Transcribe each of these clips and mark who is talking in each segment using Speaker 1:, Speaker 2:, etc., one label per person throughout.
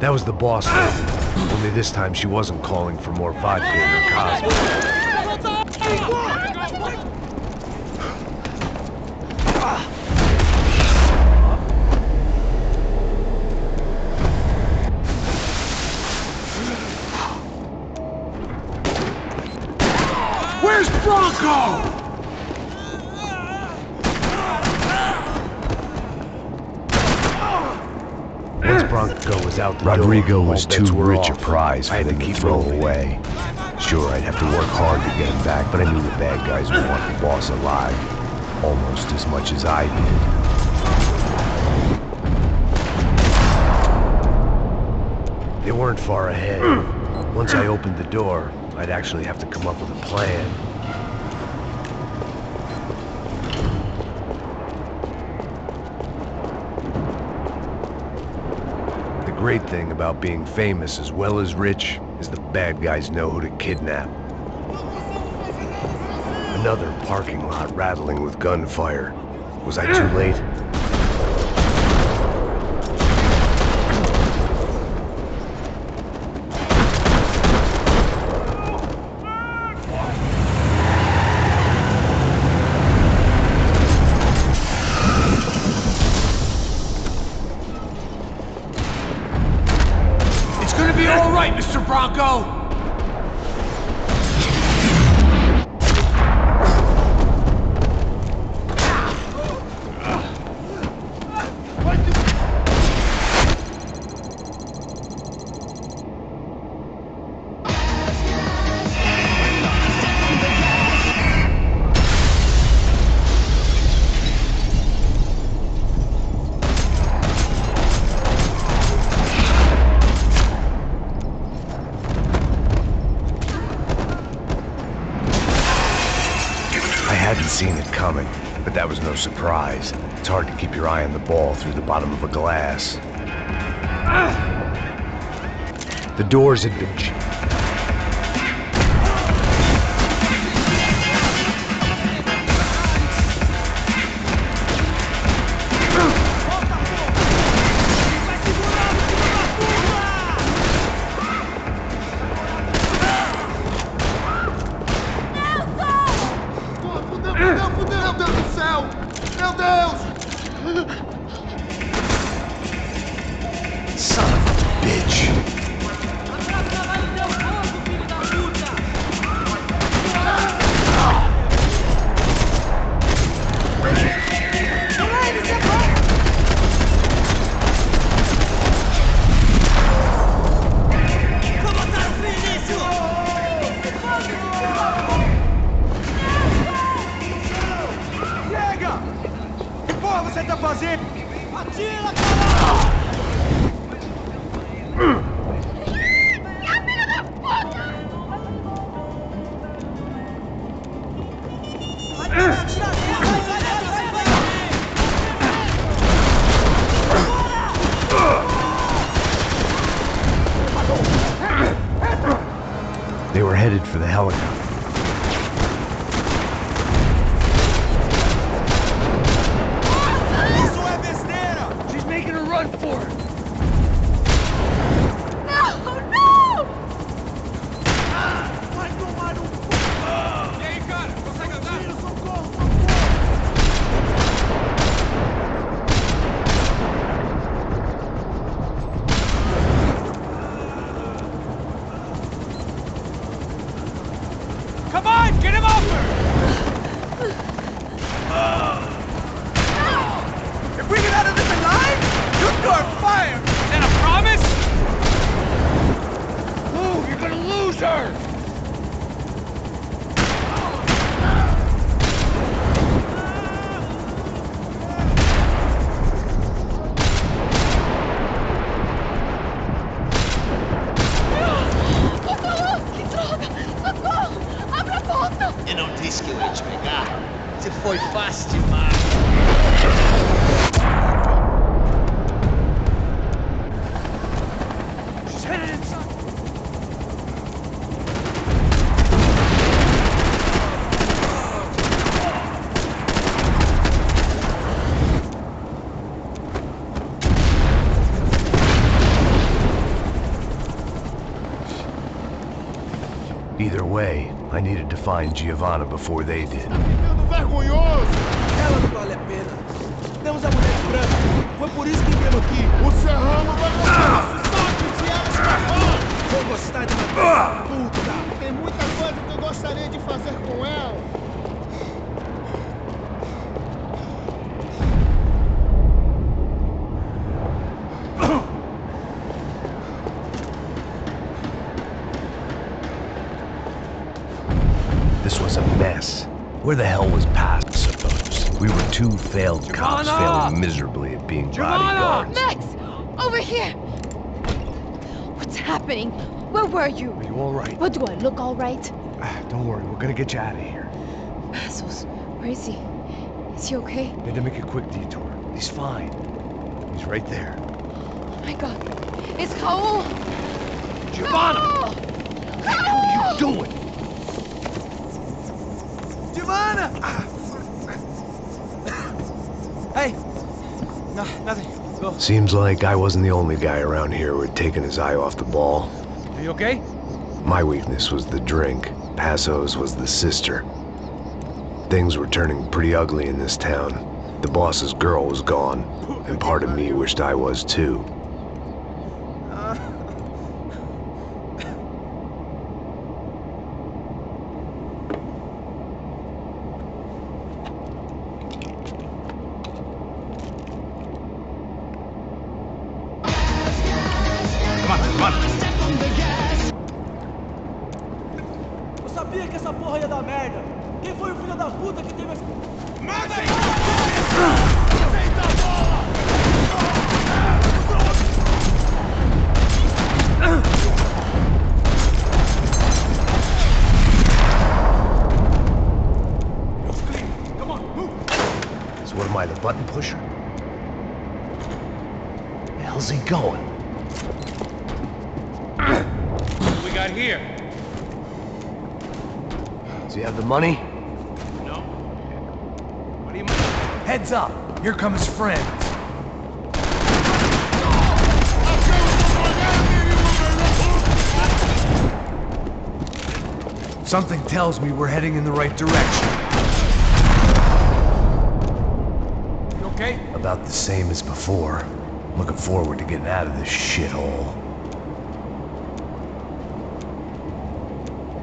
Speaker 1: That was the boss lady. Only this time she wasn't calling for more vodka in her cosmo.
Speaker 2: Where's Bronco?
Speaker 1: Once Bronco was out the
Speaker 3: Rodrigo
Speaker 1: door,
Speaker 3: was
Speaker 1: all bets
Speaker 3: too
Speaker 1: were
Speaker 3: rich a
Speaker 1: off.
Speaker 3: prize
Speaker 1: I
Speaker 3: for
Speaker 1: had to
Speaker 3: them to
Speaker 1: keep
Speaker 3: throw
Speaker 1: moving.
Speaker 3: away. Sure, I'd have to work hard to get him back, but I knew the bad guys would want the boss alive. Almost as much as I did.
Speaker 1: They weren't far ahead. Once I opened the door, I'd actually have to come up with a plan. The great thing about being famous as well as rich is the bad guys know who to kidnap. Another parking lot rattling with gunfire. Was I too late?
Speaker 2: It's gonna be all right, Mr. Bronco.
Speaker 1: I hadn't seen it coming, but that was no surprise. It's hard to keep your eye on the ball through the bottom of a glass. The doors had been...
Speaker 2: Meu Deus do céu! Meu Deus!
Speaker 1: Son of a bitch!
Speaker 2: Você tá fazendo? Atira, caralho! Filha da puta! Vai, atira nele!
Speaker 1: They were headed for the helicopter.
Speaker 2: Making a run for it!
Speaker 4: No! No!
Speaker 2: Vai tomar no cu! E aí, cara? Consegue andar? Socorro! Come on! Get him over! If we get out of this alive, you start fire! Is that a promise? Move! You're gonna lose her!
Speaker 4: Que droga! Socorro! Abra a porta!
Speaker 5: Eu não disse que eu ia te pegar. Você foi fácil demais.
Speaker 2: She's headed inside.
Speaker 3: way, I needed to find Giovanna before they did.
Speaker 2: Vergonhoso! Ela não vale a pena. Temos a mulher de branco. Foi por isso que viemos aqui. O Serrano vai gostar desse saco se ela escapar! Vou gostar de uma puta! Tem muita coisa que eu gostaria de fazer com ela.
Speaker 3: This was a mess. Where the hell was Pat, I suppose? We were two failed cops failing miserably at being bodyguards.
Speaker 4: Max! Over here! What's happening? Where were you?
Speaker 3: Are you all right?
Speaker 4: What, do I look all right?
Speaker 3: Don't worry, we're gonna get you out of here.
Speaker 4: Passos, where is he? Is he okay?
Speaker 3: Had to make a quick detour. He's fine. He's right there.
Speaker 4: Oh my god. It's Raul!
Speaker 3: Giovanna!
Speaker 4: Raul!
Speaker 3: What the hell are you doing?
Speaker 2: Giovanna! Hey! No, nothing. Go.
Speaker 3: Seems like I wasn't the only guy around here who had taken his eye off the ball.
Speaker 2: Are you okay?
Speaker 3: My weakness was the drink. Passo's was the sister. Things were turning pretty ugly in this town. The boss's girl was gone, and part of me wished I was too.
Speaker 2: Eu sabia que essa porra ia dar merda. Quem foi o filho da puta que teve essa... Manda aí! Aceita a bola! Come on, move!
Speaker 3: So what am I, the button pusher? Where the hell's he going?
Speaker 2: What do we got here?
Speaker 3: Does he have the money?
Speaker 2: No. What do you mean?
Speaker 3: Heads up! Here come his friends. Something tells me we're heading in the right direction.
Speaker 2: You okay?
Speaker 3: About the same as before. Looking forward to getting out of this shithole.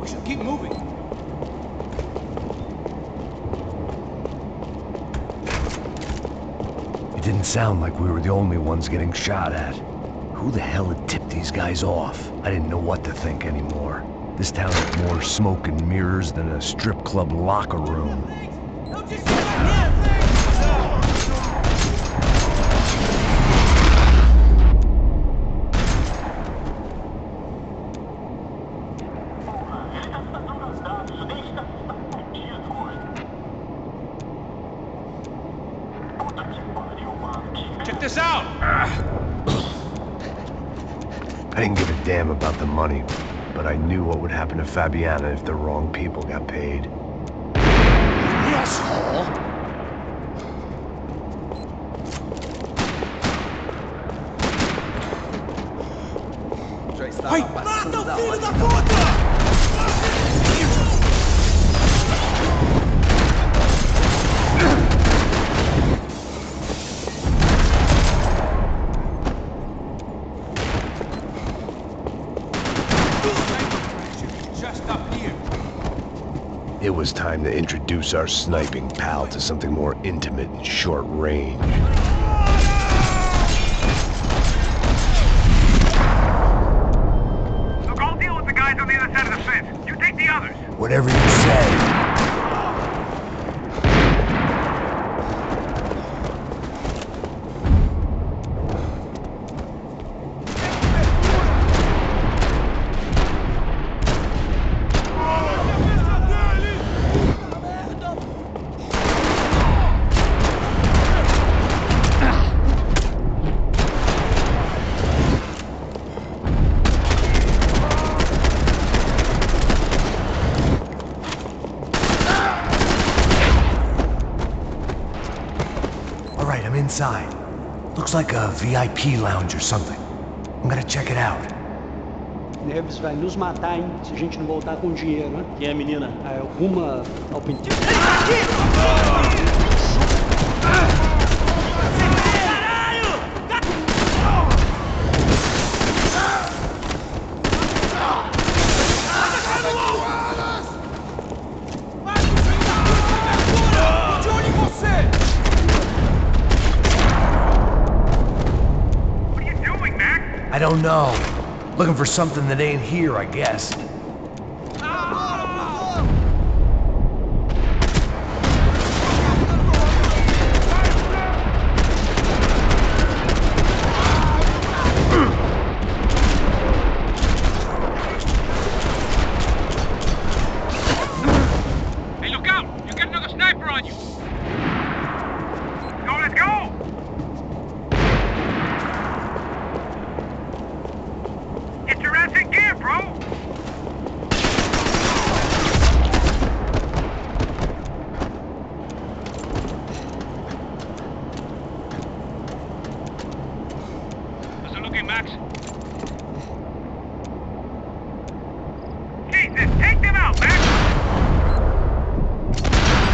Speaker 2: We should keep moving.
Speaker 3: It didn't sound like we were the only ones getting shot at. Who the hell had tipped these guys off? I didn't know what to think anymore. This town had more smoke and mirrors than a strip club locker room.
Speaker 2: Check this out!
Speaker 3: I didn't give a damn about the money, but I knew what would happen to Fabiana if the wrong people got paid.
Speaker 5: Asshole!
Speaker 2: Ai, mata o filho da puta!
Speaker 3: It was time to introduce our sniping pal to something more intimate and short range.
Speaker 6: Look, I'll deal with the guys on the other side of the fence. You take the others.
Speaker 3: Whatever you say. I'm inside. Looks like a VIP lounge or something. I'm gonna check it out.
Speaker 7: Neves vai nos matar, hein? Se a gente não voltar com dinheiro, né?
Speaker 5: Quem é a menina?
Speaker 7: É uma ao pintinho.
Speaker 3: I don't know. Looking for something that ain't here, I guess.
Speaker 6: Hey, look out! You got another sniper on you! Let's go! Get your ass in gear, bro! How's it looking, Max? Jesus, take them out, Max!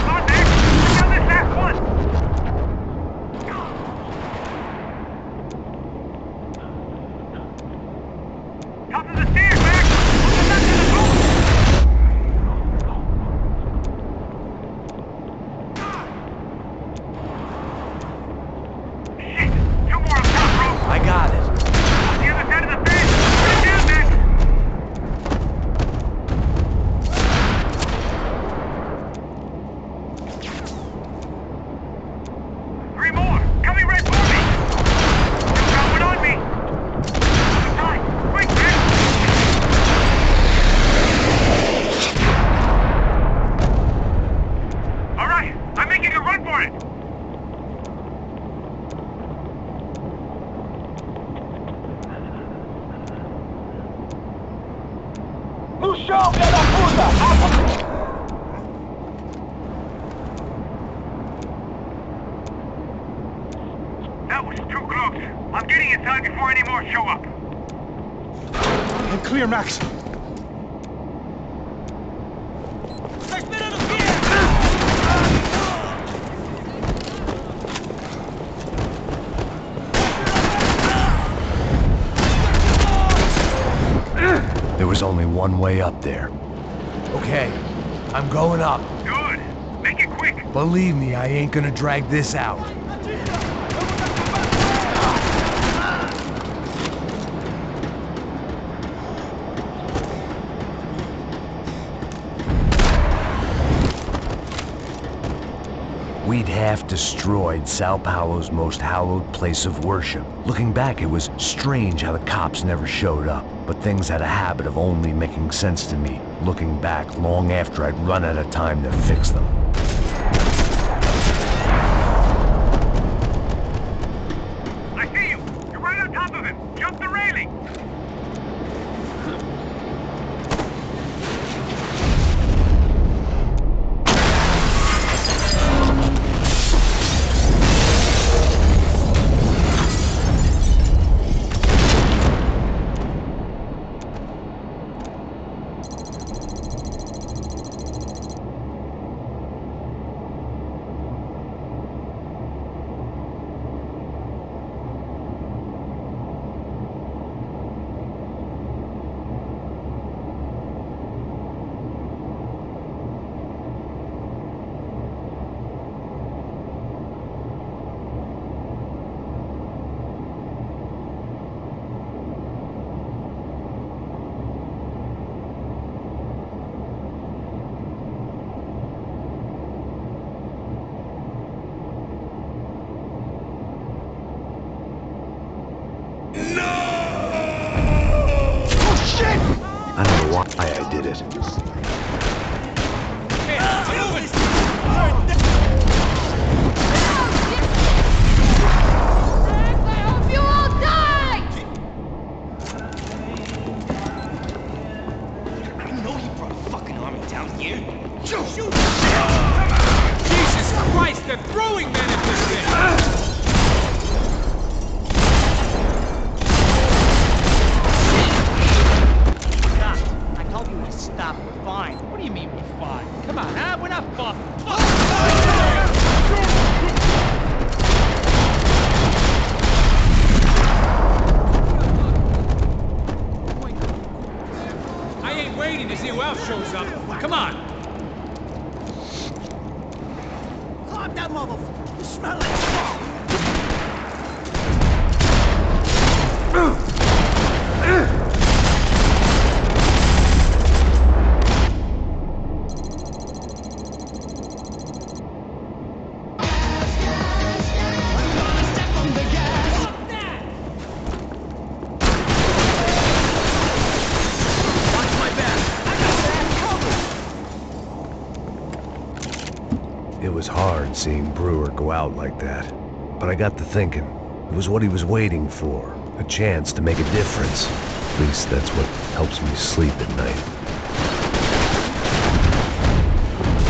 Speaker 6: Come on, Max! Kill this last one! Top of the stairs, Max! Hold on to the boat! Shit! Two more on top, bro!
Speaker 3: I got it.
Speaker 6: The other side of the fence! Get down, Max! Three more! Coming right for me! You got one on me! Other side! Quick, Max! All right, I'm making a run for it! That was too close. I'm getting inside before any more show up.
Speaker 2: I'm clear, Max.
Speaker 3: There was only one way up there. Okay, I'm going up.
Speaker 6: Good. Make it quick.
Speaker 3: Believe me, I ain't gonna drag this out. We'd half destroyed Sao Paulo's most hallowed place of worship. Looking back, it was strange how the cops never showed up, but things had a habit of only making sense to me, looking back long after I'd run out of time to fix them.
Speaker 6: I see you. You're right on top of him. Jump the railing.
Speaker 3: I don't know why I did it.
Speaker 4: I hope you all die!
Speaker 5: I know you brought a fucking army down here.
Speaker 2: Shoot! Jesus Christ, they're throwing men at this thing! You smell like smoke.
Speaker 3: It was hard seeing Brewer go out like that. But I got to thinking, it was what he was waiting for. A chance to make a difference. At least that's what helps me sleep at night.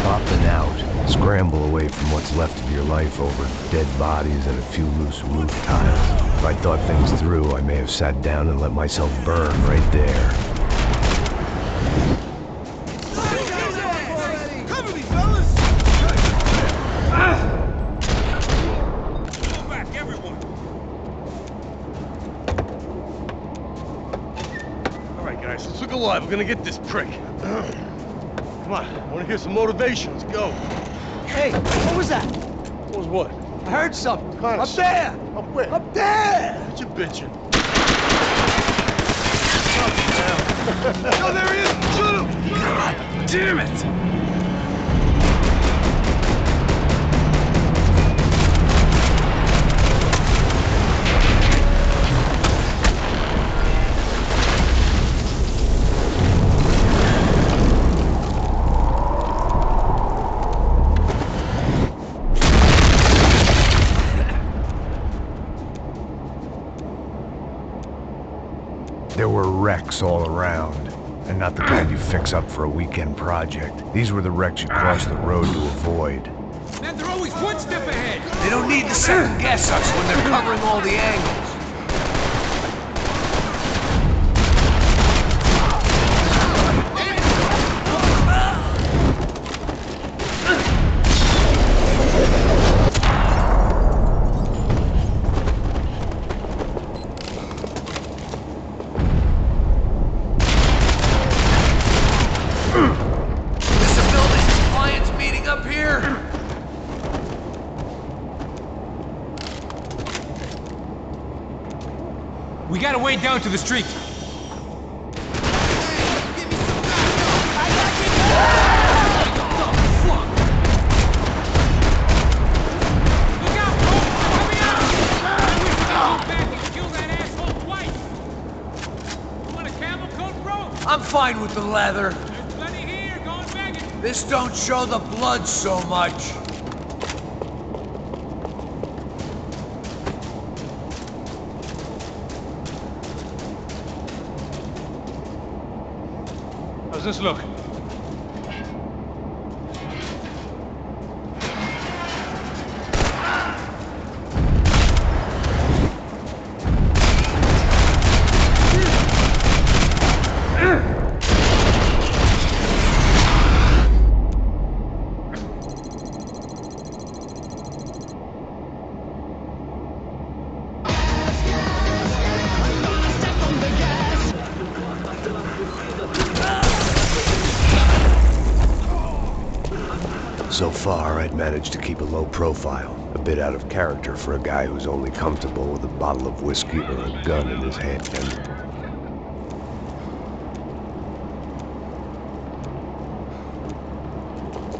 Speaker 3: Popping out, scramble away from what's left of your life over dead bodies and a few loose roof tiles. If I thought things through, I may have sat down and let myself burn right there.
Speaker 2: Cover me, fellas!
Speaker 6: Pull back, everyone.
Speaker 8: All right, guys, let's look alive. We're gonna get this prick. Come on, I want to hear some motivation. Let's go.
Speaker 2: Hey, what was that?
Speaker 8: What was what?
Speaker 2: I heard something.
Speaker 8: Kinda
Speaker 2: Up there!
Speaker 8: Up where?
Speaker 2: Up there!
Speaker 8: What you bitching? Oh, there he is! Shoot him!
Speaker 2: God damn it!
Speaker 3: There were wrecks all around, and not the kind you fix up for a weekend project. These were the wrecks you cross the road to avoid.
Speaker 2: Man, they're always one step ahead. They don't need to second guess us when they're covering all the angles.
Speaker 9: We gotta wade down to the street.
Speaker 2: I'm fine with the leather.
Speaker 9: There's plenty here, going begging.
Speaker 2: This don't show the blood so much.
Speaker 9: How's this look?
Speaker 3: So far, I'd managed to keep a low profile, a bit out of character for a guy who's only comfortable with a bottle of whiskey or a gun in his hand.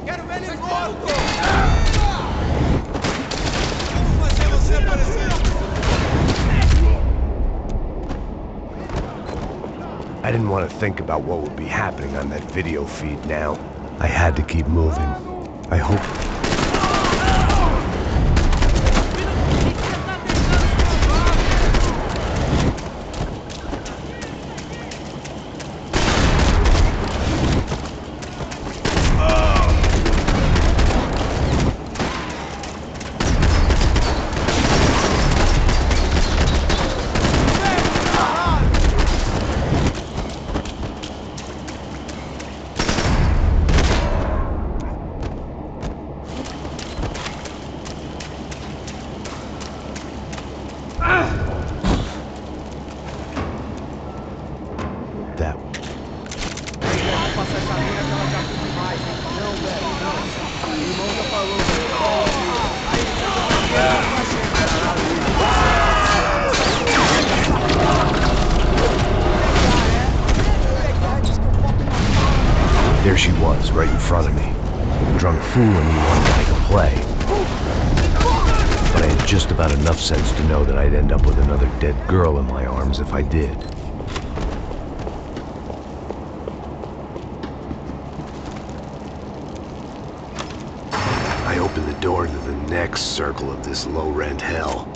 Speaker 2: Get ready for hardcore!
Speaker 3: I didn't want to think about what would be happening on that video feed now. I had to keep moving. I hope... There she was, right in front of me. Drunk fooling me one guy to play. But I had just about enough sense to know that I'd end up with another dead girl in my arms if I did. I opened the door to the next circle of this low-rent hell.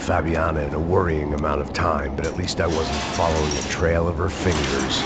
Speaker 3: Fabiana in a worrying amount of time, but at least I wasn't following the trail of her fingers.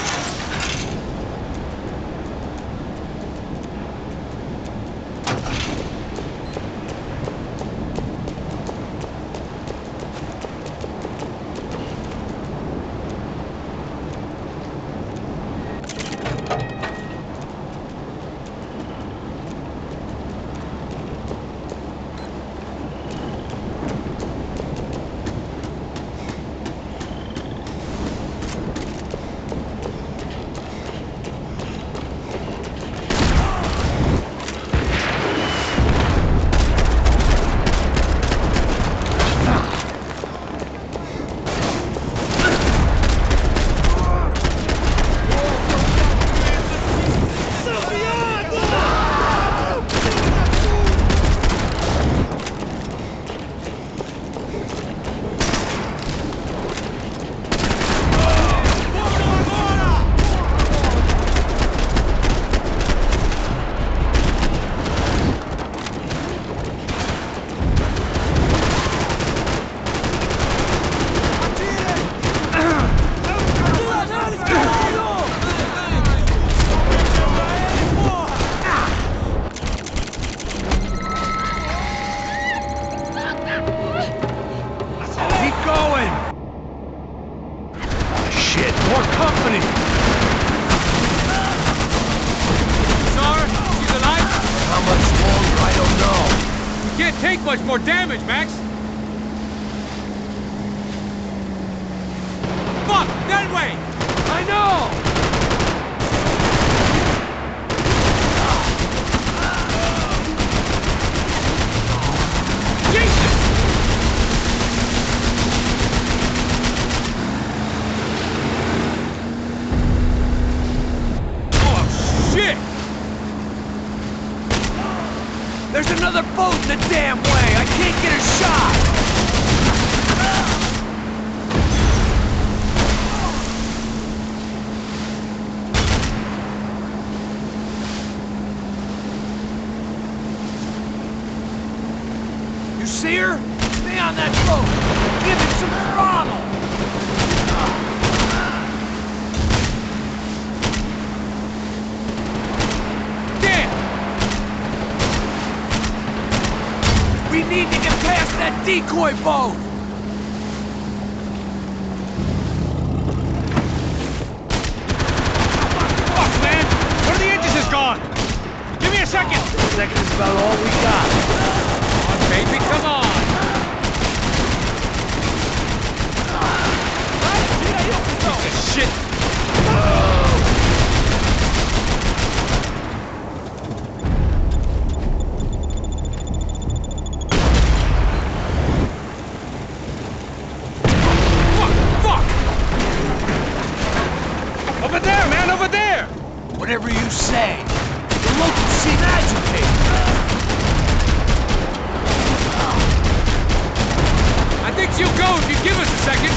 Speaker 9: Much more damage, Max! Fuck! That way! I know! Jesus! Oh, shit!
Speaker 5: There's another boat in the damn way! I can't get a shot! You see her? Stay on that boat! Give it some throttle! We need to get past that decoy boat!
Speaker 9: Fuck, man! One of the engines is gone! Give me a second!
Speaker 5: A second is about all we got.
Speaker 9: Come on, baby, come on! Piece of shit!
Speaker 5: Whatever you say. The locals seem agitated.
Speaker 9: I think she'll go if you give us a second.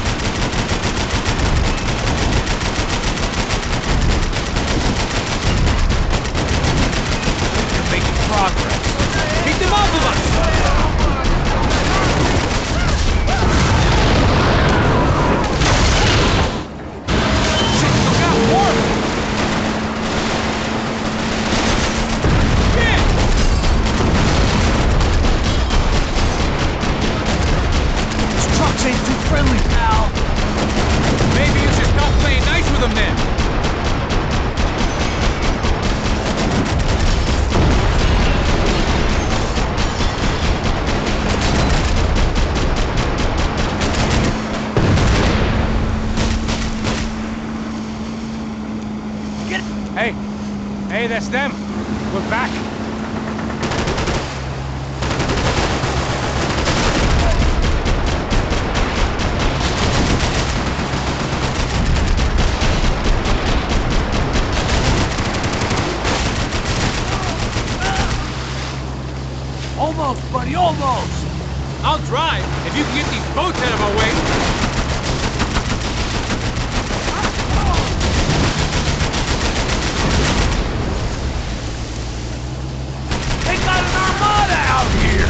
Speaker 9: Hey, that's them. We're back.
Speaker 5: Almost, buddy, almost!
Speaker 9: I'll drive if you can get these boats out of our way.
Speaker 5: They got an armada out here!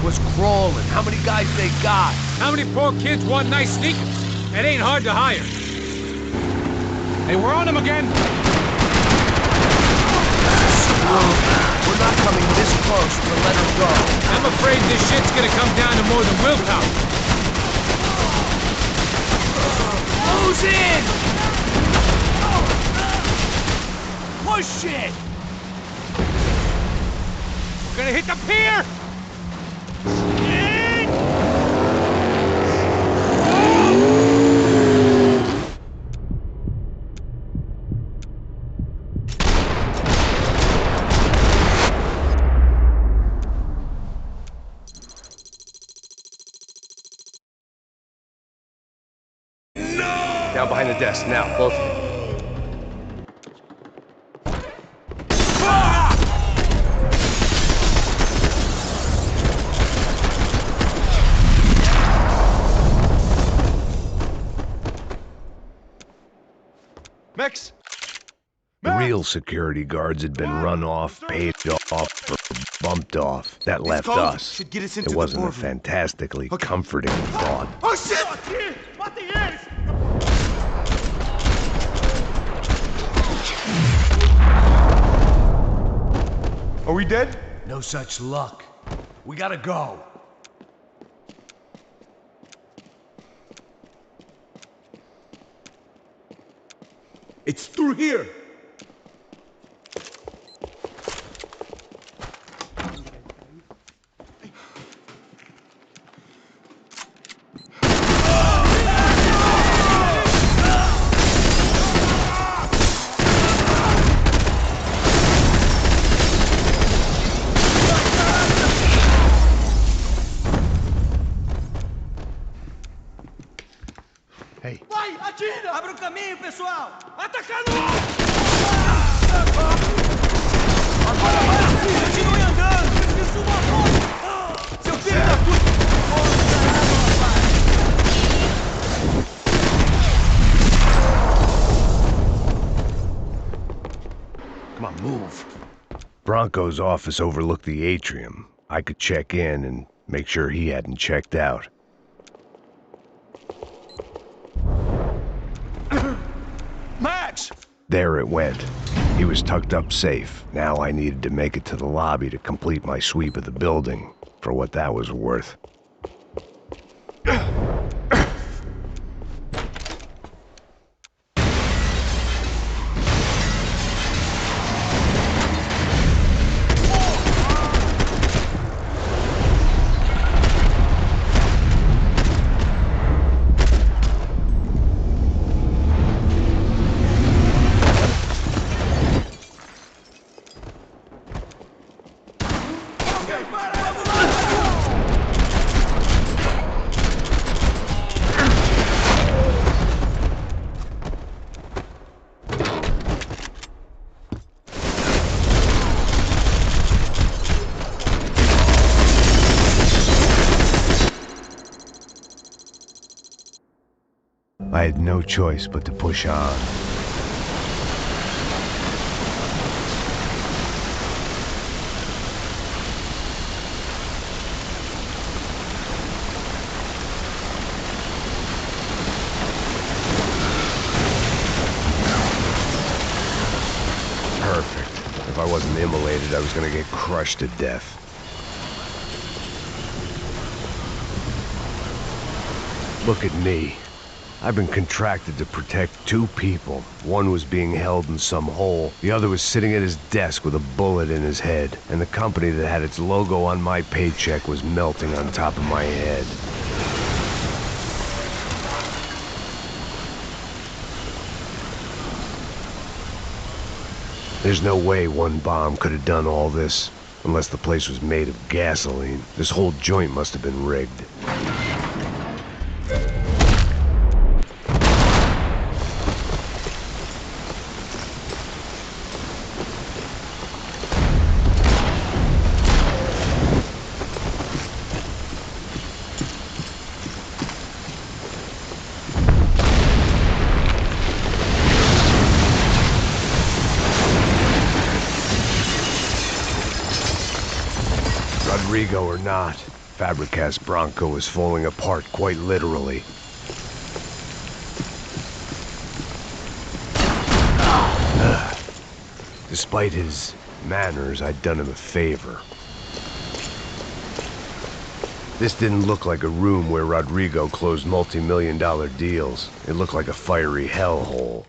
Speaker 5: Was crawling. How many guys they got?
Speaker 9: How many poor kids want nice sneakers? It ain't hard to hire. Hey, we're on them again.
Speaker 5: We're not coming this close to let her go.
Speaker 9: I'm afraid this shit's gonna come down to more than willpower.
Speaker 5: Who's in? Push it!
Speaker 9: We're gonna hit the pier!
Speaker 1: Down behind the desk, now, both of you.
Speaker 8: Mex!
Speaker 3: The real security guards had been run off, paid off, or bumped off. That left us.
Speaker 2: Should get us into
Speaker 3: It
Speaker 2: the
Speaker 3: wasn't a
Speaker 2: boardroom.
Speaker 3: fantastically comforting thought.
Speaker 2: Oh shit!
Speaker 8: Are we dead?
Speaker 5: No such luck. We gotta go.
Speaker 2: It's through here.
Speaker 3: Hey,
Speaker 2: Vai, atira! Abre o caminho, pessoal! Atacando! Agora vai assim! Continue andando! Preciso uma foto! Seu filho da puta!
Speaker 3: come on, move. Bronco's office overlooked the atrium. I could check in and make sure he hadn't checked out.
Speaker 5: Max!
Speaker 3: There it went. He was tucked up safe. Now I needed to make it to the lobby to complete my sweep of the building, for what that was worth. I had no choice but to push on. Perfect. If I wasn't immolated, I was gonna get crushed to death. Look at me. I've been contracted to protect two people. One was being held in some hole. The other was sitting at his desk with a bullet in his head. And the company that had its logo on my paycheck was melting on top of my head. There's no way one bomb could have done all this. Unless the place was made of gasoline. This whole joint must have been rigged. Rodrigo or not, Fabricas Bronco is falling apart quite literally. Despite his manners, I'd done him a favor. This didn't look like a room where Rodrigo closed multi-million-dollar deals. It looked like a fiery hellhole.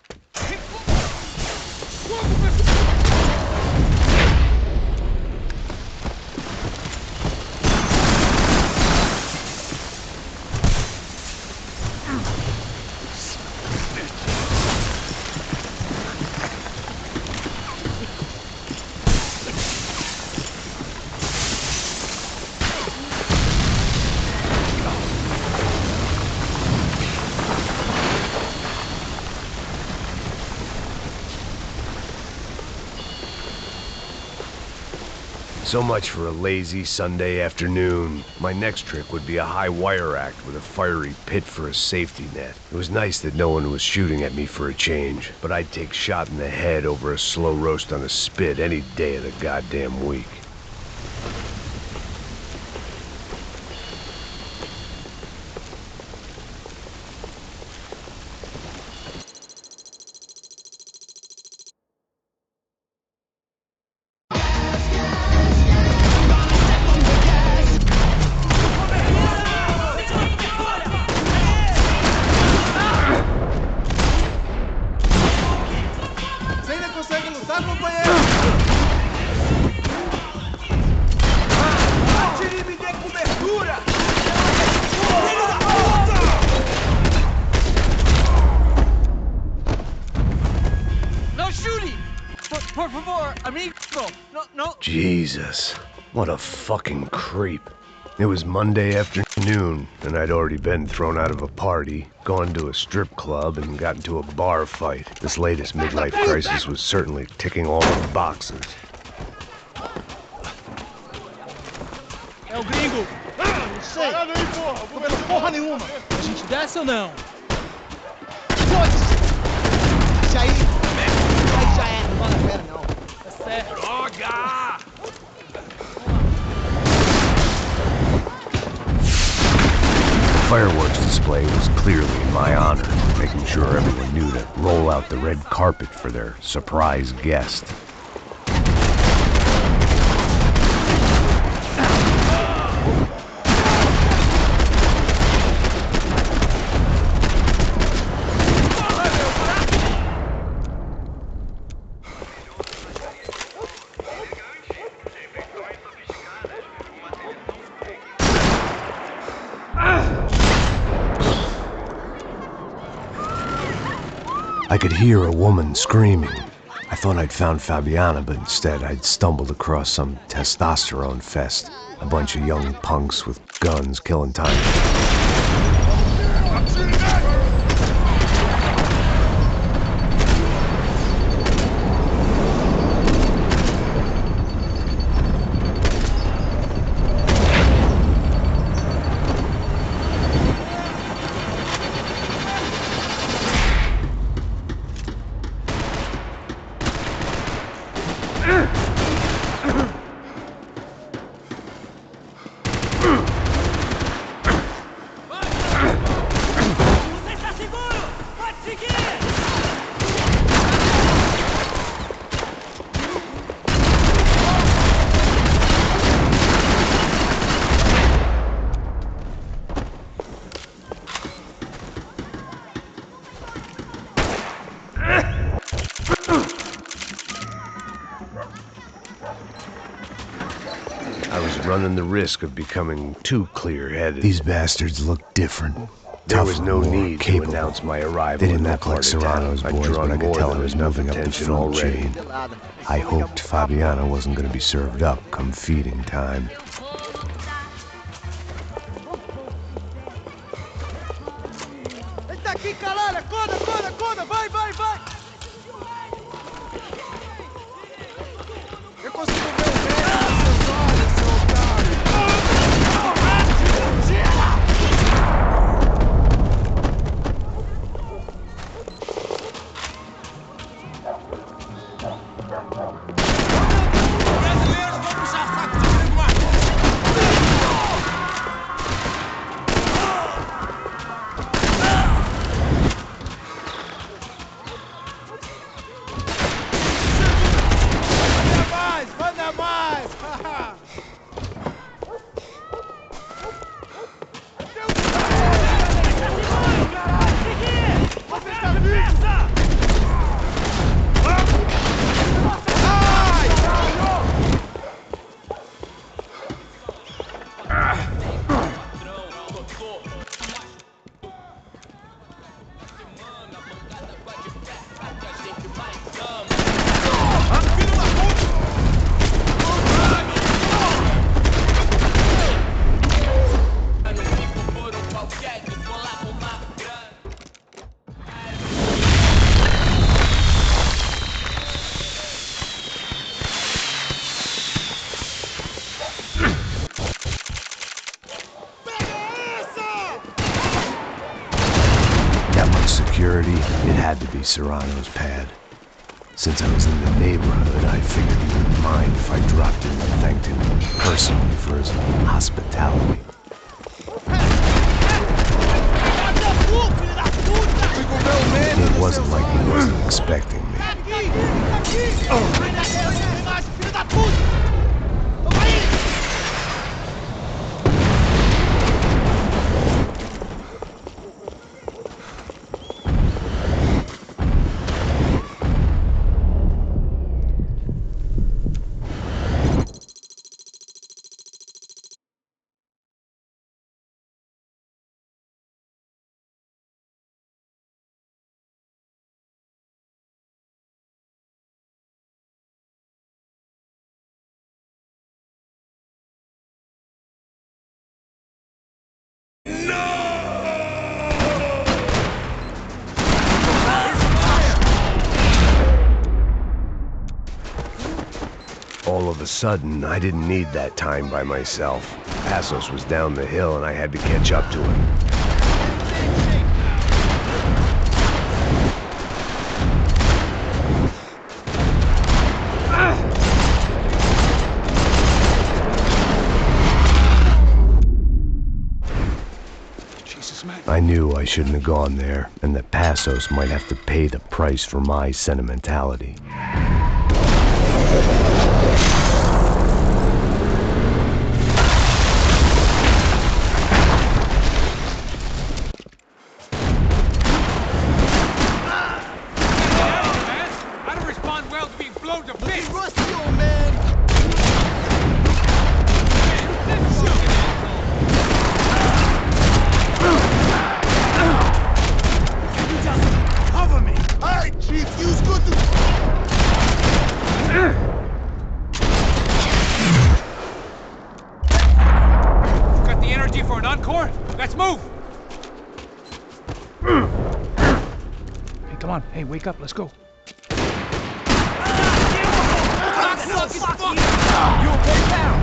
Speaker 3: So much for a lazy Sunday afternoon. My next trick would be a high wire act with a fiery pit for a safety net. It was nice that no one was shooting at me for a change, but I'd take shot in the head over a slow roast on a spit any day of the goddamn week. Jesus, what a fucking creep. It was Monday afternoon, and I'd already been thrown out of a party, gone to a strip club, and got into a bar fight. This latest midlife crisis was certainly ticking all the boxes.
Speaker 2: É o gringo! Não sei! Parada aí, porra! Não vendo porra nenhuma! A gente desce ou não? Foda-se! Deixa aí! Aí já é, não vale a pena não. Tá certo. Droga!
Speaker 3: The fireworks display was clearly in my honor, making sure everyone knew to roll out the red carpet for their surprise guest. I could hear a woman screaming. I thought I'd found Fabiana, but instead I'd stumbled across some testosterone fest. A bunch of young punks with guns killing time.
Speaker 1: running the risk of becoming too clear-headed.
Speaker 3: These bastards look different.
Speaker 1: There was no
Speaker 3: more
Speaker 1: need
Speaker 3: capable.
Speaker 1: to announce my arrival.
Speaker 3: They didn't
Speaker 1: in
Speaker 3: look
Speaker 1: that
Speaker 3: like
Speaker 1: part of
Speaker 3: Serrano's
Speaker 1: town. I'd
Speaker 3: boys,
Speaker 1: drawn
Speaker 3: but I could
Speaker 1: more
Speaker 3: tell
Speaker 1: than
Speaker 3: I was
Speaker 1: enough
Speaker 3: moving up the
Speaker 1: attention
Speaker 3: food
Speaker 1: already.
Speaker 3: chain. I hoped Fabiana wasn't going to be served up come feeding time.
Speaker 2: Ele tá aqui, caralho! Acorda, acorda, acorda! Vai, vai, vai! Eu consigo ver o bem nos seus olhos, seu otário! Brasileiros vão puxar saco de gringoar! Manda mais! Você está vivo? Ai!
Speaker 3: That much security, it had to be Serrano's pad. Since I was in the neighborhood, I figured he wouldn't mind if I dropped in and thanked him personally for his hospitality. It wasn't like he wasn't expecting me.
Speaker 1: All of a sudden, I didn't need that time by myself. Passos was down the hill and I had to catch up to him. I knew I shouldn't have gone there, and that Passos might have to pay the price for my sentimentality.
Speaker 9: I don't respond well to being blown to bits!
Speaker 2: Rusty, old man!
Speaker 8: Cover me!
Speaker 2: Alright, Chief, use good to...
Speaker 9: Got the energy for an encore? Let's move! Hey, come on. Hey, wake up. Let's go.
Speaker 2: You okay, pal?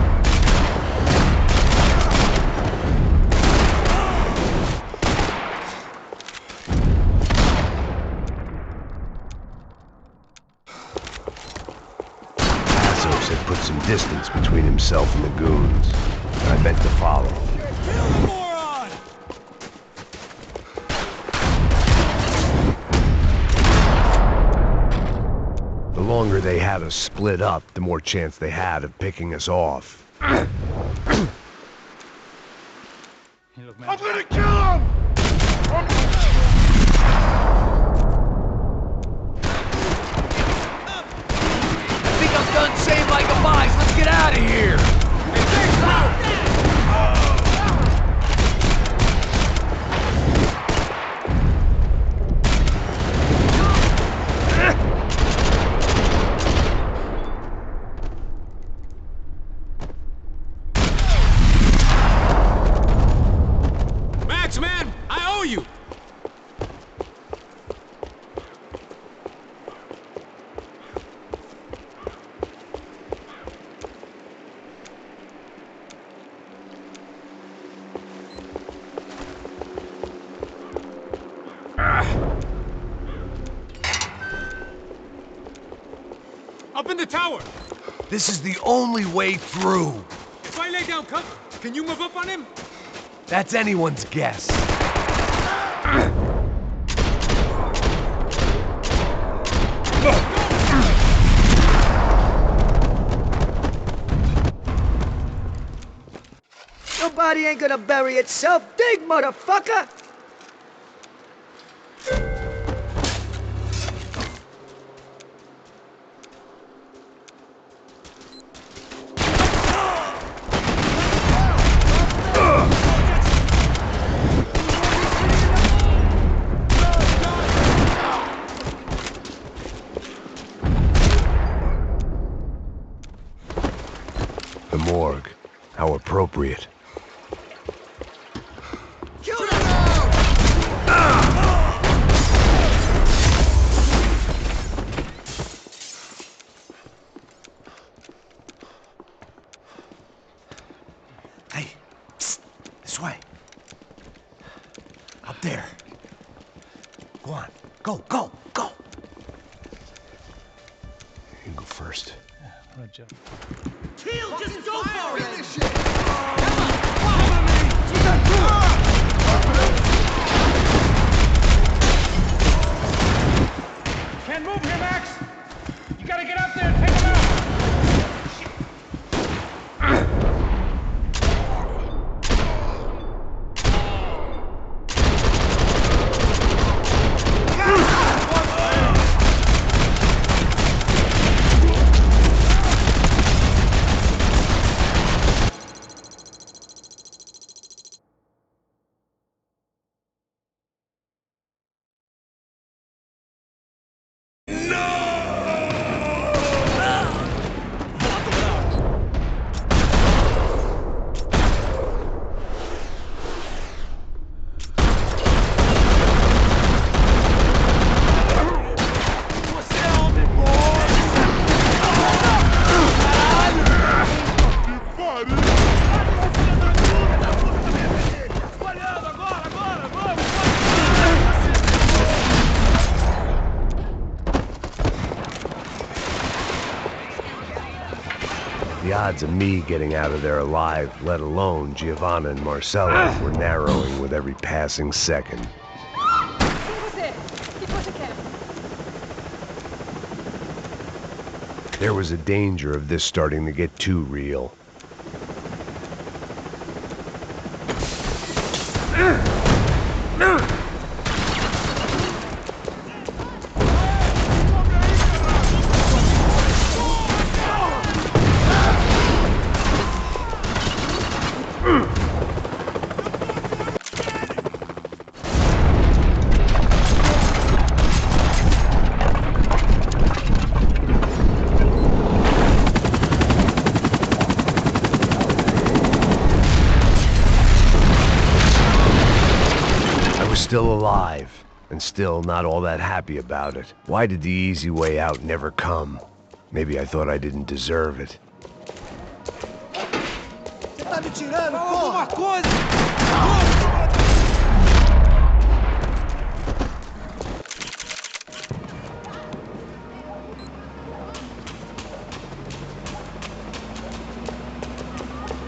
Speaker 1: Passos had put some distance between himself and the goons. I meant to follow.
Speaker 2: Kill the moron!
Speaker 1: The longer they had us split up, the more chance they had of picking us off.
Speaker 9: Hey, look, man.
Speaker 8: I'm gonna kill him!
Speaker 5: I think I'm done saying my goodbyes. Let's get out of here.
Speaker 9: Max, man, I owe you. Up in the tower.
Speaker 3: This is the only way through.
Speaker 9: If I lay down cover, can you move up on him?
Speaker 3: That's anyone's guess.
Speaker 5: Your body ain't gonna bury itself. Dig, motherfucker!
Speaker 1: The morgue. How appropriate.
Speaker 3: Hey, psst, this way. Up there. Go on. Go, go, go.
Speaker 1: You go first.
Speaker 2: Kill, just go for it! This shit!
Speaker 6: Can't move here, Max! You gotta get up there and take him out!
Speaker 1: The odds of me getting out of there alive, let alone Giovanna and Marcella, were narrowing with every passing second. There was a danger of this starting to get too real. Still alive, and still not all that happy about it. Why did the easy way out never come? Maybe I thought I didn't deserve it.
Speaker 2: Você tá me tirando, porra?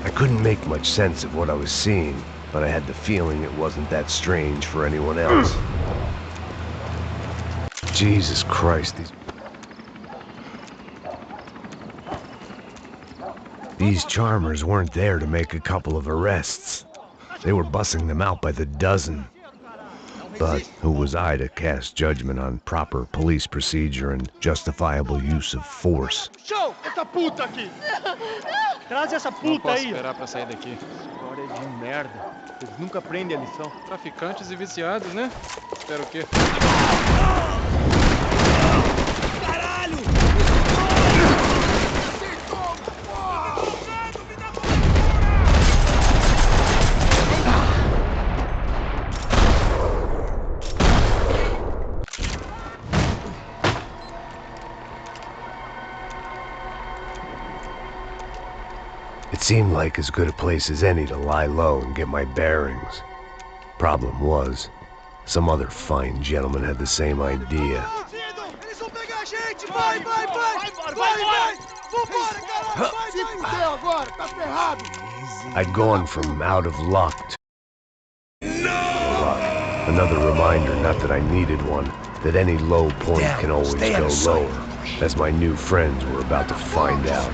Speaker 1: I couldn't make much sense of what I was seeing, but I had the feeling it wasn't that strange for anyone else. Jesus Christ, these charmers weren't there to make a couple of arrests. They were bussing them out by the dozen. But who was I to cast judgment on proper police procedure and justifiable use of force?
Speaker 2: Show essa puta aqui!
Speaker 7: Traz essa
Speaker 9: Não
Speaker 7: puta
Speaker 9: posso
Speaker 7: aí.
Speaker 9: esperar pra sair daqui.
Speaker 2: História de merda. Eles nunca aprendem a lição.
Speaker 9: Traficantes e viciados, né? Espero o quê?
Speaker 2: Caralho!
Speaker 1: It seemed like as good a place as any to lie low and get my bearings. Problem was, some other fine gentleman had the same idea.
Speaker 2: Eles vão pegar a gente! Vai, vai, vai! Vai! Vambora, caralho! Vai, se fudeu agora! Tá ferrado!
Speaker 1: I'd gone from out of luck to luck. Another reminder, not that I needed one, that any low point can always go lower, as my new friends were about to find out.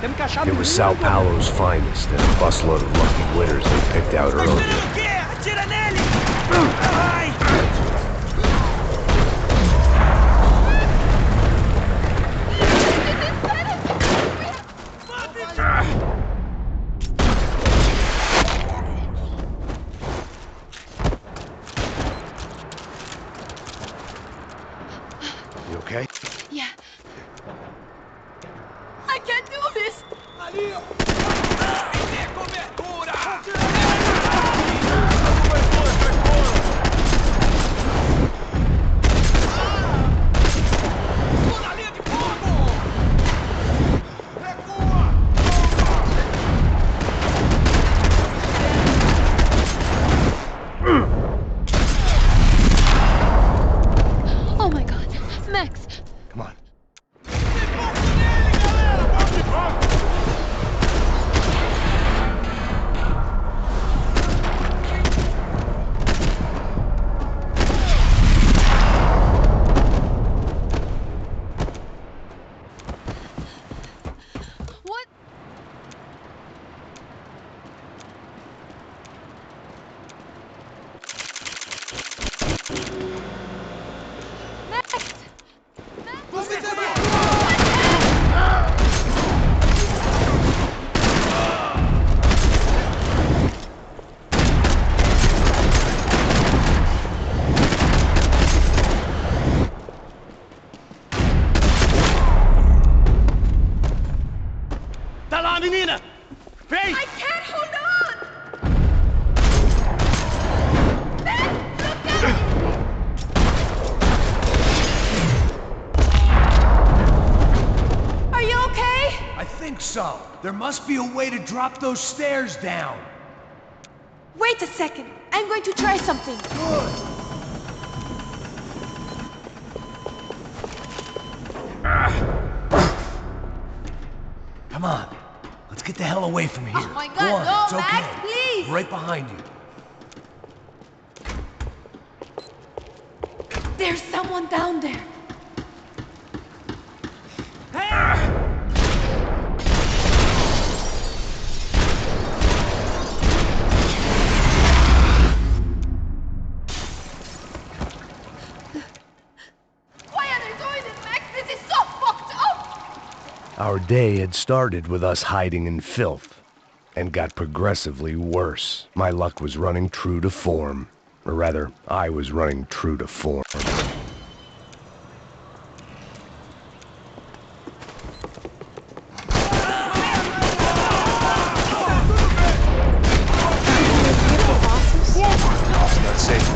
Speaker 1: It was Sao Paulo's finest and a busload of lucky winners they picked out earlier.
Speaker 2: Atira nele! Ai!
Speaker 1: You okay?
Speaker 4: Yeah. I can't do this!
Speaker 2: Ali, ó!
Speaker 4: Oh my god. Max!
Speaker 1: Come on.
Speaker 4: What? Max!
Speaker 2: Tá lá, menina! Vem!
Speaker 4: I can't hold on! Max, look at me! Are you okay?
Speaker 3: I think so. There must be a way to drop those stairs down.
Speaker 4: Wait a second. I'm going to try something.
Speaker 3: Come on. Let's get the hell away from here.
Speaker 4: Oh my God,
Speaker 3: Go on,
Speaker 4: no,
Speaker 3: it's okay.
Speaker 4: Max, please.
Speaker 3: Right behind you.
Speaker 4: There's someone down there. Why are they doing this, Max? This is so fucked up!
Speaker 1: Our day had started with us hiding in filth, and got progressively worse. My luck was running true to form. Or rather, I was running true to form. Not safe.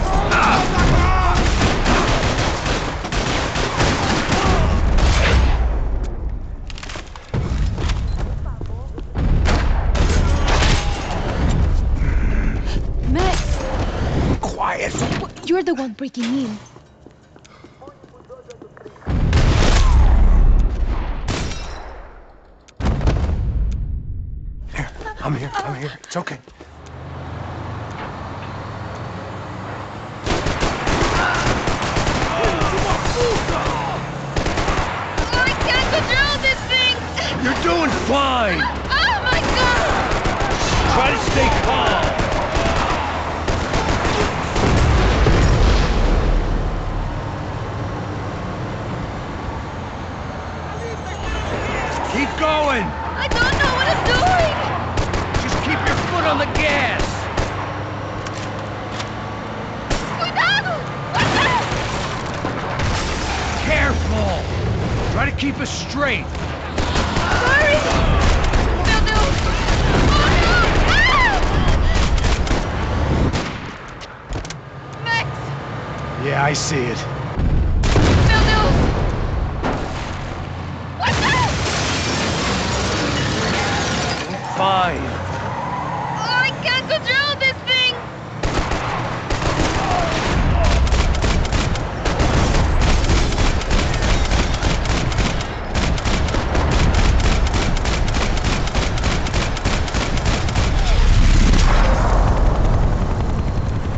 Speaker 4: Max,
Speaker 1: Quiet!
Speaker 4: you're the one breaking in.
Speaker 1: Here, I'm here. It's okay.
Speaker 4: I can't control this thing!
Speaker 1: You're doing fine!
Speaker 4: Oh my god!
Speaker 1: Try to stay calm!
Speaker 5: going?
Speaker 4: I don't know what I'm doing!
Speaker 5: Just keep your foot on the gas!
Speaker 4: Cuidado! Cuidado!
Speaker 5: Careful! Try to keep us straight!
Speaker 4: Sorry! Meu Deus! Oh no! Ah! Max!
Speaker 3: Yeah, I see it.
Speaker 4: Meu Deus! What the?
Speaker 5: Fine.
Speaker 4: Oh, I can't control this thing!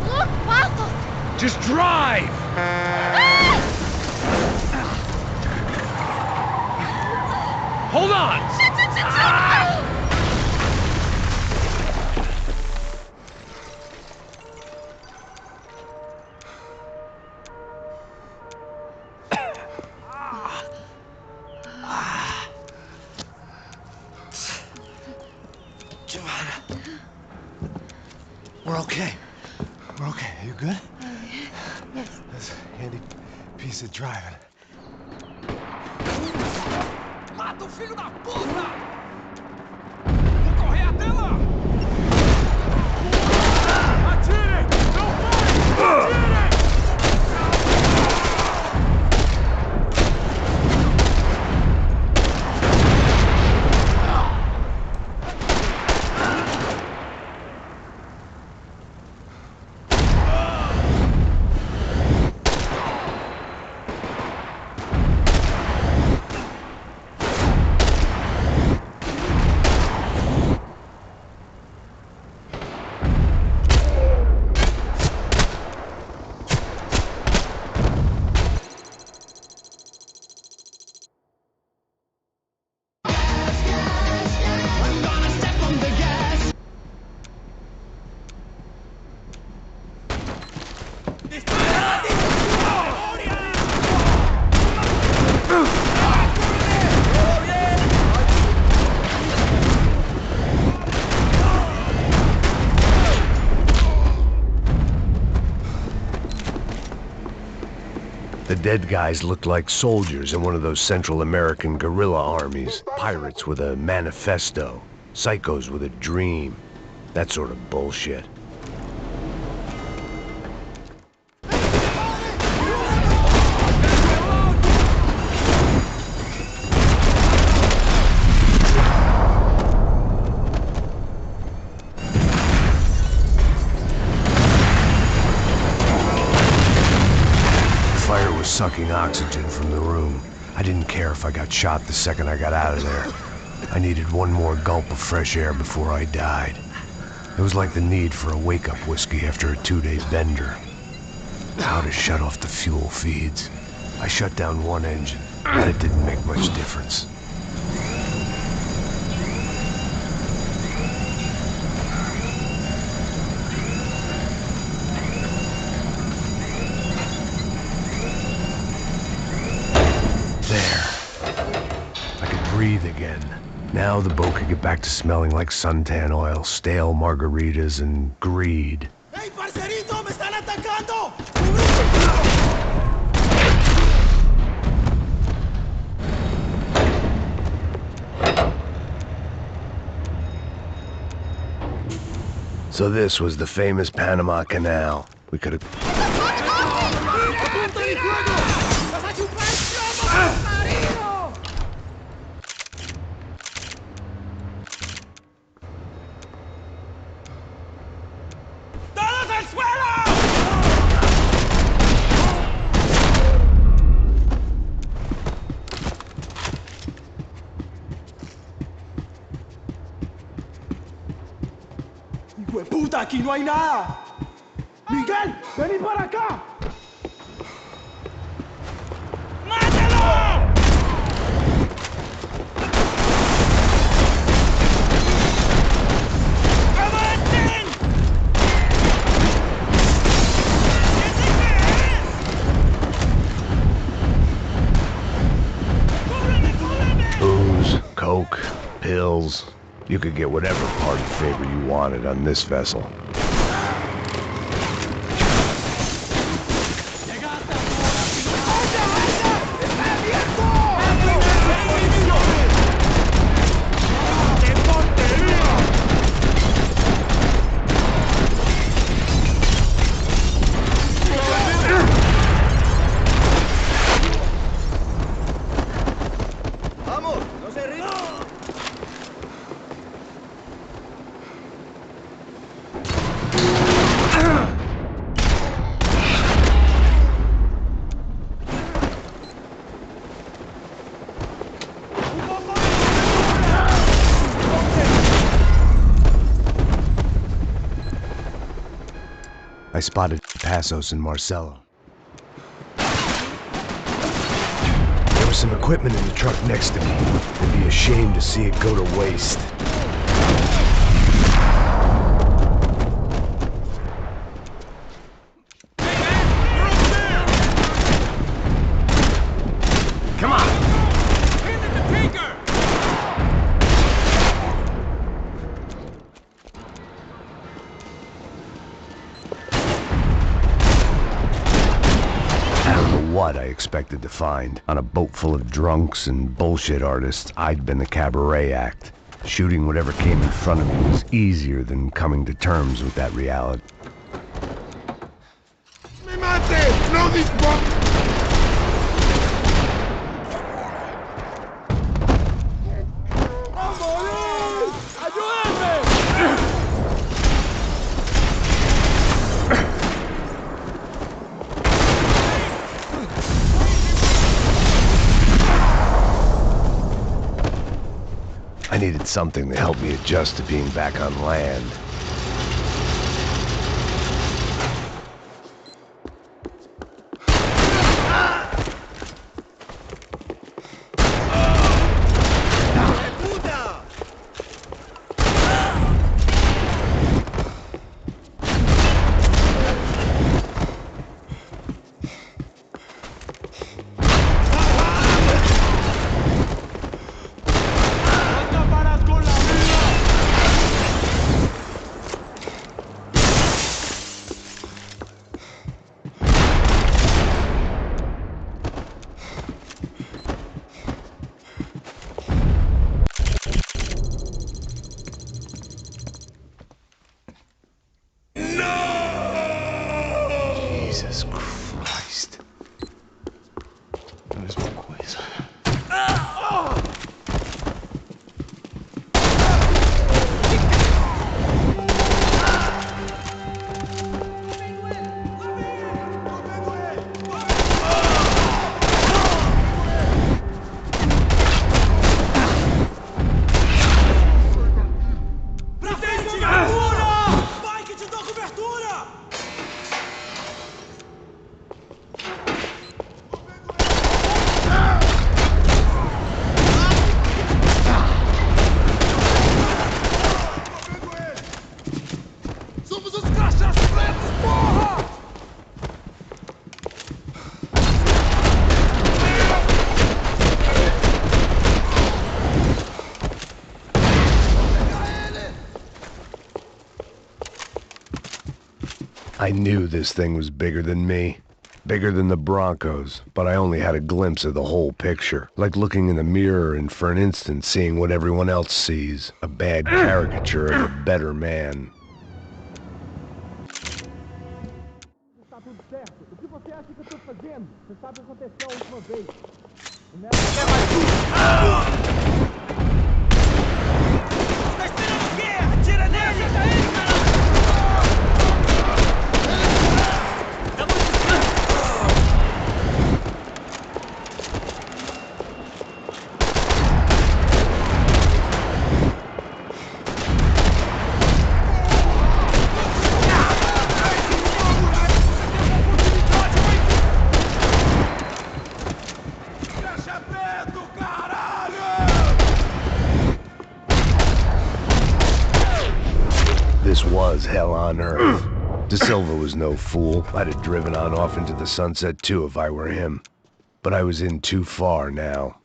Speaker 4: Look, Pastos!
Speaker 5: Just drive!
Speaker 4: Ah!
Speaker 5: Hold on!
Speaker 4: Shit, shit, shit, shit! Ah!
Speaker 3: Giovanna. We're okay. We're okay. You good?
Speaker 4: Yes.
Speaker 3: That's a handy piece of driving.
Speaker 5: Mata o filho da puta! Vou correr até lá! Atirem! Não parem! Atirem!
Speaker 1: The dead guys looked like soldiers in one of those Central American guerrilla armies. Pirates with a manifesto. Psychos with a dream. That sort of bullshit. Fire was sucking oxygen from the room. I didn't care if I got shot the second I got out of there. I needed one more gulp of fresh air before I died. It was like the need for a wake-up whiskey after a 2-day bender. How to shut off the fuel feeds. I shut down one engine, but it didn't make much difference. Breathe again. Now the boat could get back to smelling like suntan oil, stale margaritas, and greed.
Speaker 2: Hey, parcerito, me están atacando!
Speaker 1: So this was the famous Panama Canal. We could have...
Speaker 2: ¡Puta, aquí no hay nada! ¡Miguel, vení para acá! ¡Mátalo! ¡Avancen!
Speaker 1: Booze, coke, pills. You could get whatever party favor you wanted on this vessel. I spotted Passos and Marcelo. There was some equipment in the truck next to me. It'd be a shame to see it go to waste. Come on!
Speaker 9: Hit the tanker!
Speaker 1: I don't know what I expected to find. On a boat full of drunks and bullshit artists, I'd been the cabaret act. Shooting whatever came in front of me was easier than coming to terms with that reality.
Speaker 2: Me mate! No disparo!
Speaker 1: I needed something to help me adjust to being back on land. Jesus Christ.
Speaker 8: Mesma coisa.
Speaker 1: I knew this thing was bigger than me. Bigger than the Broncos, but I only had a glimpse of the whole picture. Like looking in the mirror and for an instant seeing what everyone else sees. A bad caricature of a better man.
Speaker 2: Tá tudo certo. O que você acha que eu tô fazendo? Você sabe o que aconteceu a última vez. Tá esperando o quê? Atira nele! Acerta ele, caralho!
Speaker 1: This was hell on earth. De Silva was no fool. I'd have driven on off into the sunset too if I were him. But I was in too far now.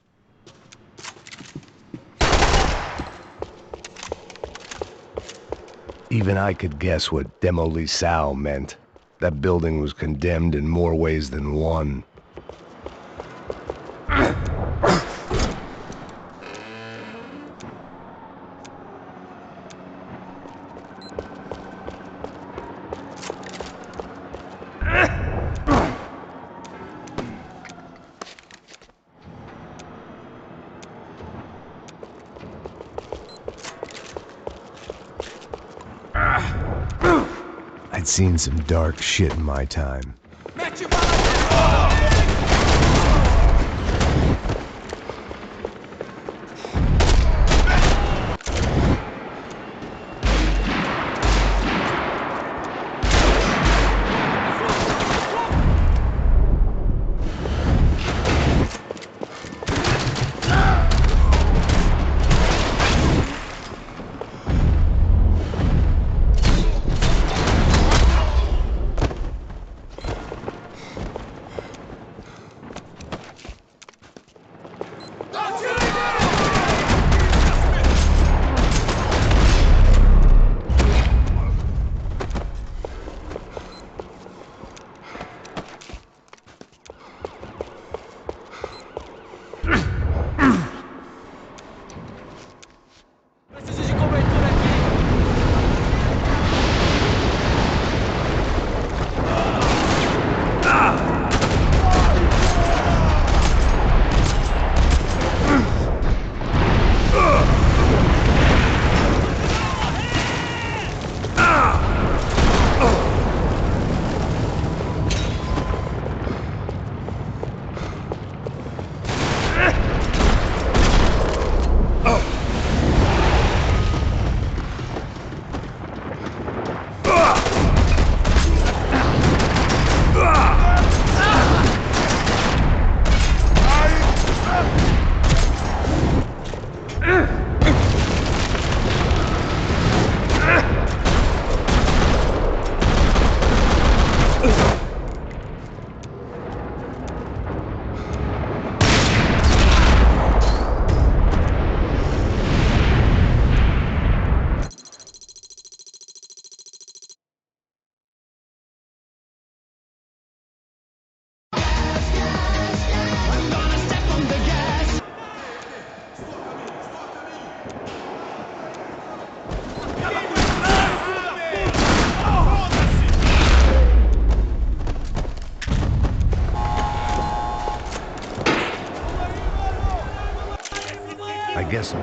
Speaker 1: Even I could guess what demolisão meant. That building was condemned in more ways than one. I'd seen some dark shit in my time. I guess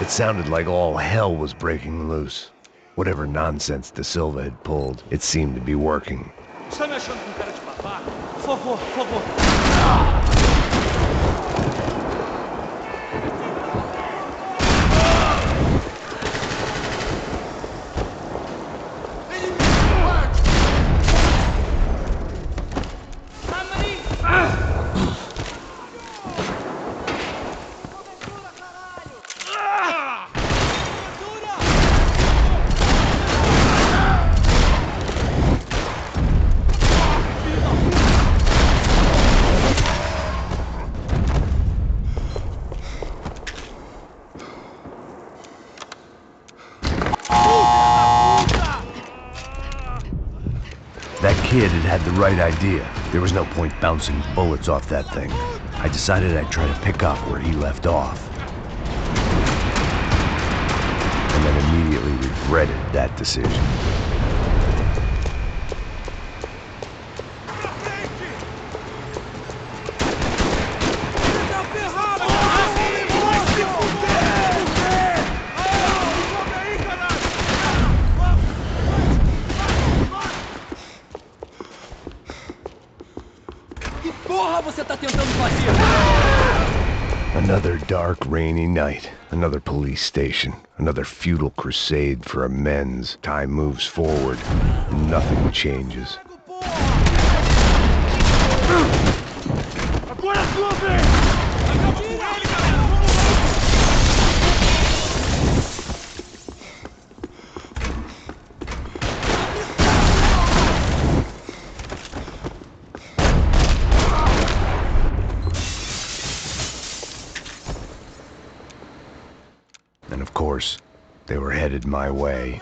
Speaker 1: it sounded like all hell was breaking loose. Whatever nonsense De Silva had pulled, it seemed to be working.
Speaker 7: Está me achando com cara de babaca? Por favor, por favor.
Speaker 1: That kid had the right idea. There was no point bouncing bullets off that thing. I decided I'd try to pick up where he left off. And then immediately regretted that decision. Another dark, rainy night. Another police station. Another futile crusade for amends. Time moves forward. Nothing changes. And of course, they were headed my way.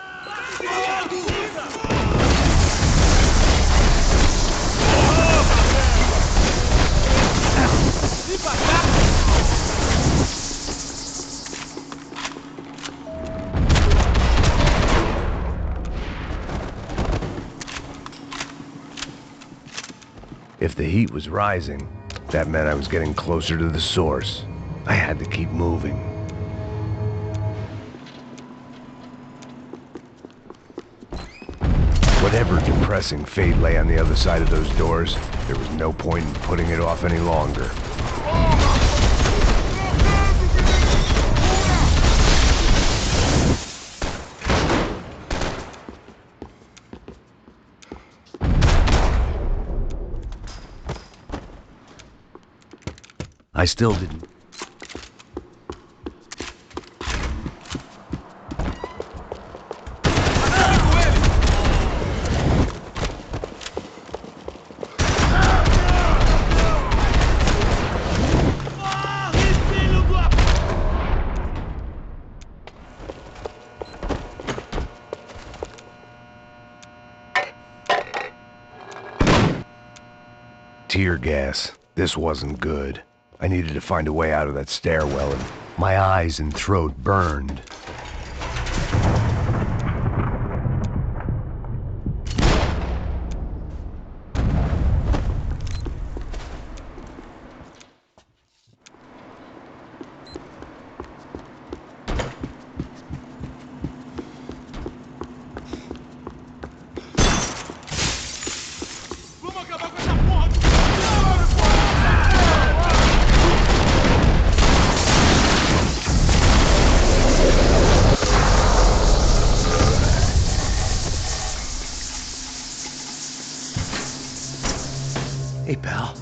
Speaker 1: If the heat was rising, that meant I was getting closer to the source. I had to keep moving. Whatever depressing fate lay on the other side of those doors, there was no point in putting it off any longer. I still didn't. Tear gas. This wasn't good. I needed to find a way out of that stairwell, and my eyes and throat burned.
Speaker 3: Hey, pal.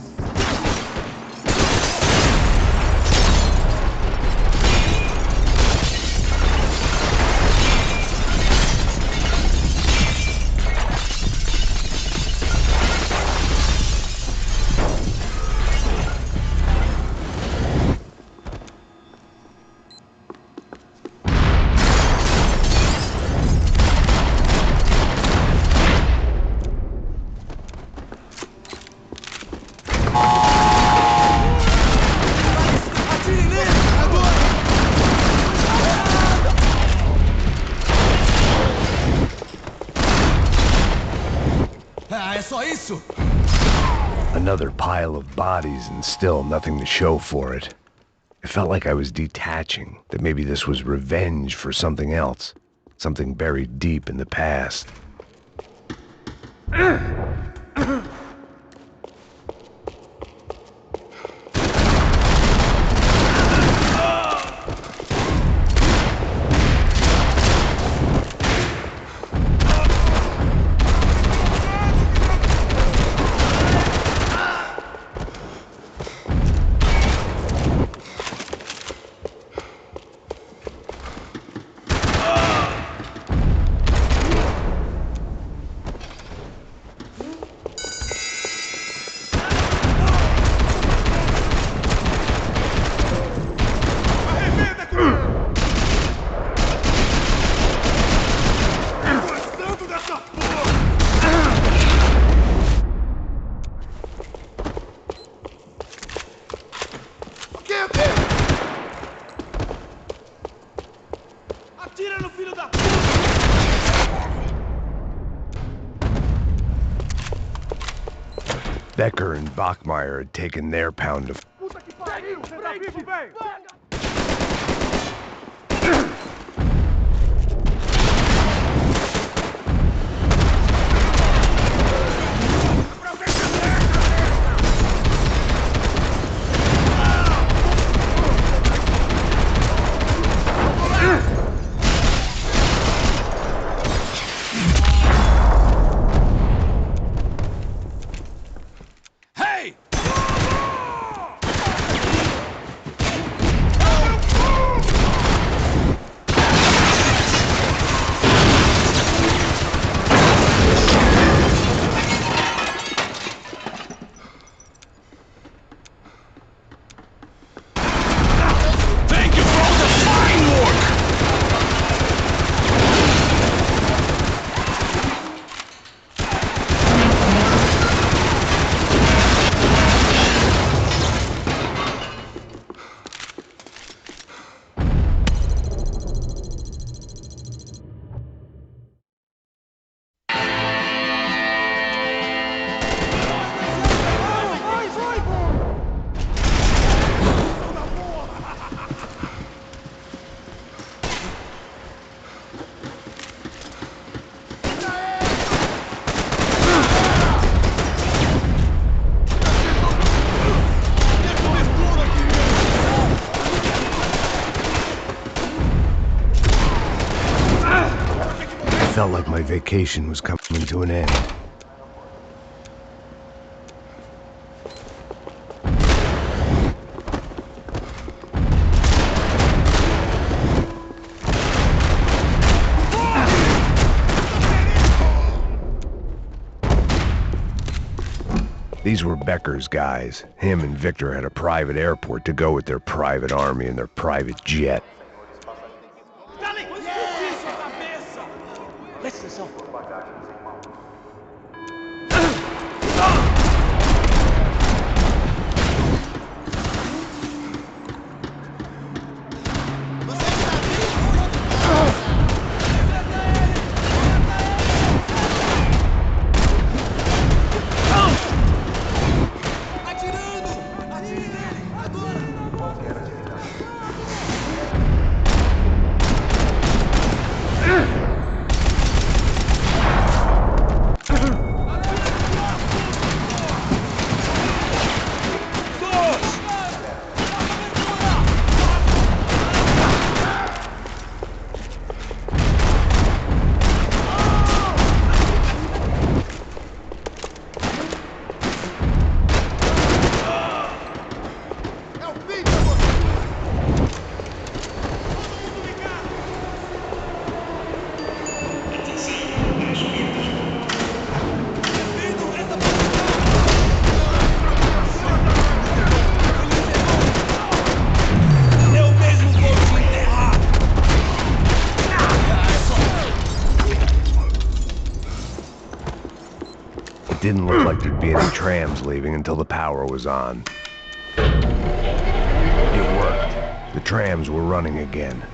Speaker 3: Another pile of bodies and still nothing to show for it. It felt like I was detaching, that maybe this was revenge for something else, something buried deep in the past. Becker and Bachmeyer had taken their pound of... felt like my vacation was coming to an end. These were Becker's guys. Him and Victor had a private airport to go with their private army and their private jet. Didn't look like there'd be any trams leaving until the power was on. It worked. The trams were running again.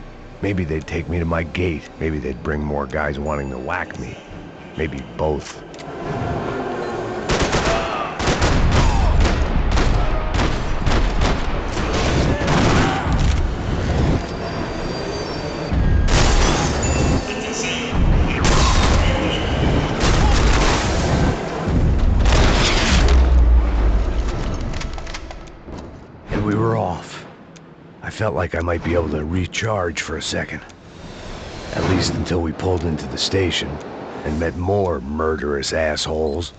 Speaker 3: Maybe they'd take me to my gate. Maybe they'd bring more guys wanting to whack me. Maybe both. We were off. I felt like I might be able to recharge for a second. At least until we pulled into the station and met more murderous assholes.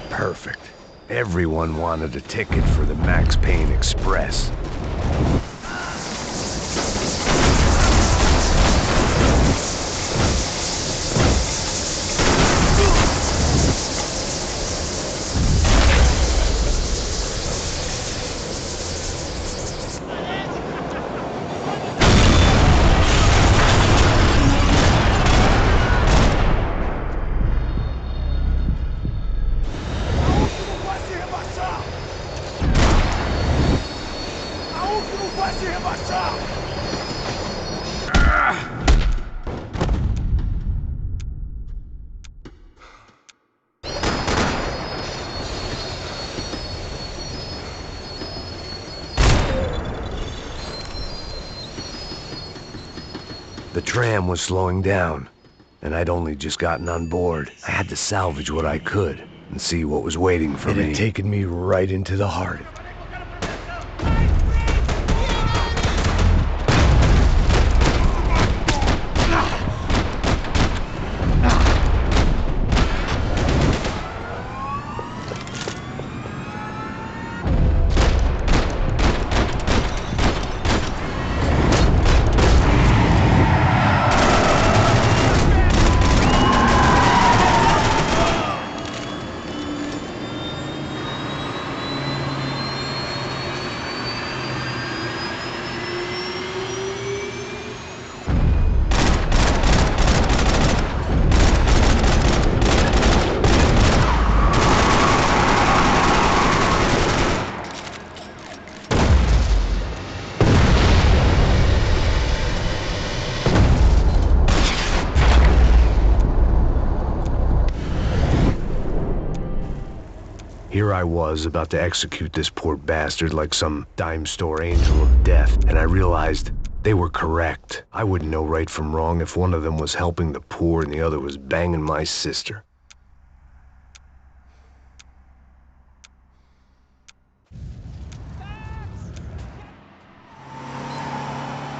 Speaker 3: Perfect. Everyone wanted a ticket for the Max Payne Express. The tram was slowing down, and I'd only just gotten on board. I had to salvage what I could and see what was waiting for me. It had taken me right into the heart.
Speaker 1: Here I was, about to execute this poor bastard like some dime store angel of death, and I realized they were correct. I wouldn't know right from wrong if one of them was helping the poor and the other was banging my sister.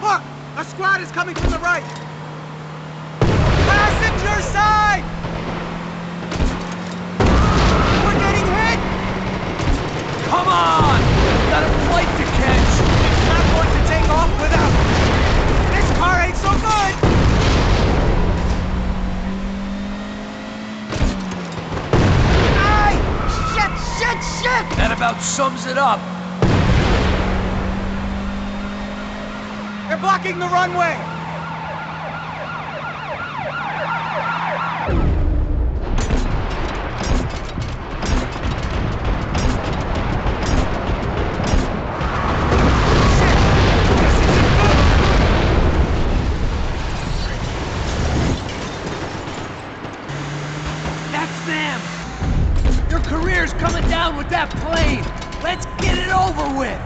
Speaker 5: Look! A squad is coming from the right! Passenger side! We're getting hit! Come on! We got a flight to catch! It's not going to take off without... This car ain't so good! Aye! Shit! That about sums it up. They're blocking the runway! That's them! Your career's coming down with that plane! Let's get it over with!